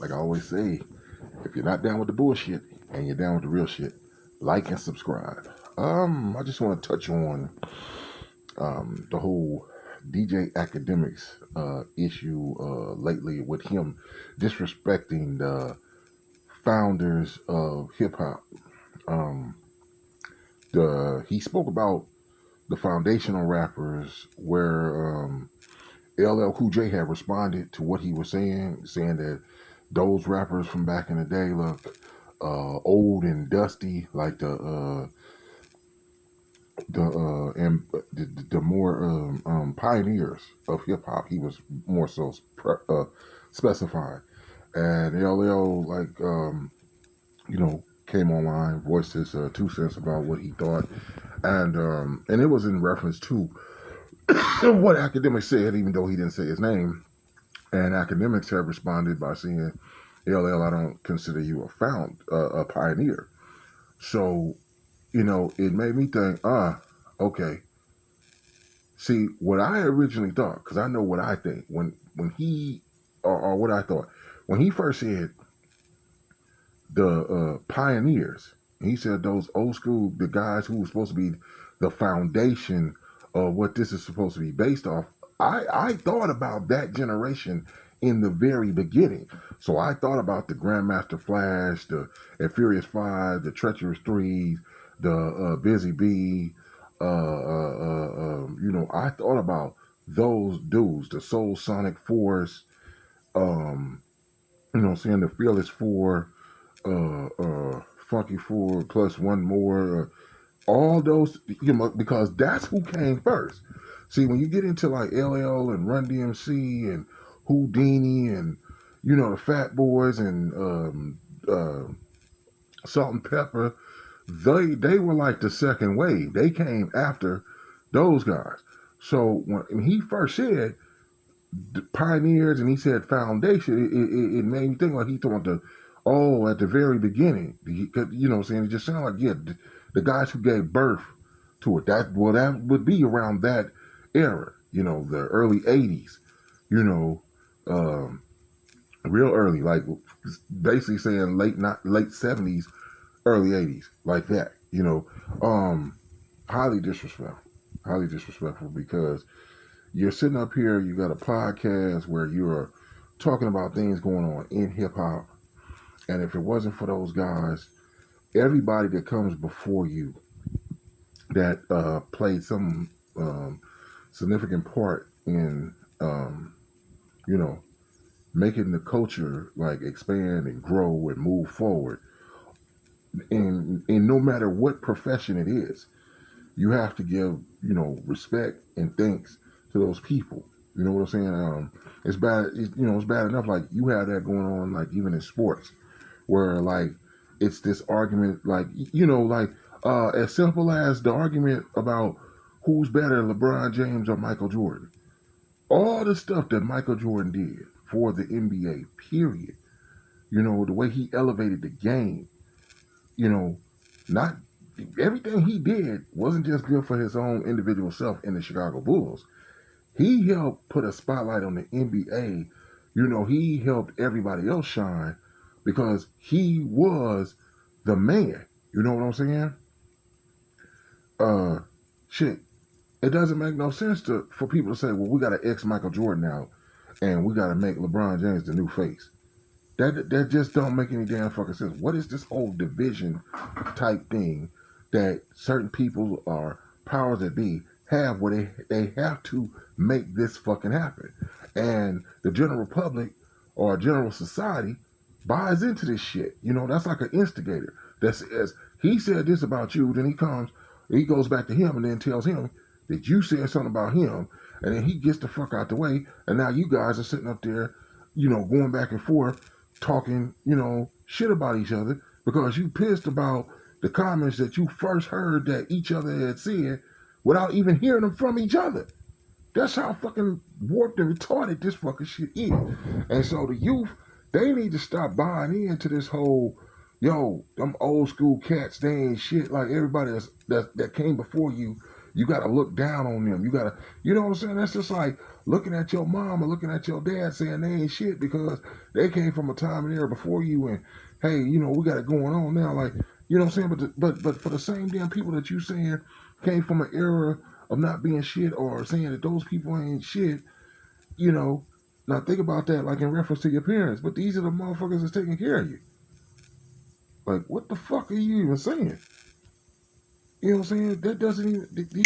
like I always say, if you're not down with the bullshit and you're down with the real shit, like and subscribe. I just want to touch on the whole DJ Akademiks issue lately with him disrespecting the founders of hip hop. Um, he spoke about the foundational rappers where LL Cool J had responded to what he was saying that those rappers from back in the day look old and dusty, like the more pioneers of hip hop. He was more so specifying, and LL came online, voiced his 2 cents about what he thought, and it was in reference to what Akademiks said, even though he didn't say his name. And Akademiks have responded by saying, LL, I don't consider you a pioneer. So, it made me think, okay. See, what I originally thought, because I know what I think, when he, or what I thought, when he first said the pioneers, he said those old school, the guys who were supposed to be the foundation of what this is supposed to be based off, I thought about that generation in the very beginning. So I thought about the Grandmaster Flash, the Furious Five, the Treacherous Threes, the Busy Bee. I thought about those dudes, the Soul Sonic Force, saying the Fearless Four, Funky Four plus one more, all those, because that's who came first. See, when you get into like LL and Run DMC and Houdini and the Fat Boys and Salt and Pepper, they were like the second wave. They came after those guys. So when he first said the pioneers and he said foundation, it made me think like he thought at the very beginning. It just sounded like the guys who gave birth to it. That would be around that era, the early 80s, real early, like basically saying late 70s, early 80s, like that, highly disrespectful because you're sitting up here, you got a podcast where you're talking about things going on in hip hop, and if it wasn't for those guys, everybody that comes before you that played some significant part in, making the culture like expand and grow and move forward. And no matter what profession it is, you have to give, respect and thanks to those people. You know what I'm saying? It's bad. It's bad enough. Like you have that going on, like even in sports, where like it's this argument, like as simple as the argument about who's better, LeBron James or Michael Jordan. All the stuff that Michael Jordan did for the NBA, period. The way he elevated the game. Not everything he did wasn't just good for his own individual self in the Chicago Bulls. He helped put a spotlight on the NBA. He helped everybody else shine because he was the man. You know what I'm saying? Shit. It doesn't make no sense for people to say, well, we got to X Michael Jordan out and we got to make LeBron James the new face. That just don't make any damn fucking sense. What is this whole division type thing that certain people or powers that be have where they have to make this fucking happen? And the general public or general society buys into this shit. That's like an instigator that says, he said this about you, then he goes back to him and then tells him that you said something about him, and then he gets the fuck out the way, and now you guys are sitting up there, going back and forth, talking, shit about each other because you pissed about the comments that you first heard that each other had said without even hearing them from each other. That's how fucking warped and retarded this fucking shit is. And so the youth, they need to stop buying into this whole, them old school cats, they ain't shit like everybody that came before you. You got to look down on them. You got to, you know what I'm saying? That's just like looking at your mom or looking at your dad saying they ain't shit because they came from a time and era before you. And hey, you know, we got it going on now. Like, you know what I'm saying? But for the same damn people that you saying came from an era of not being shit or saying that those people ain't shit, you know. Now think about that, like in reference to your parents. But these are the motherfuckers that's taking care of you. Like, what the fuck are you even saying? You know what I'm saying? That doesn't even.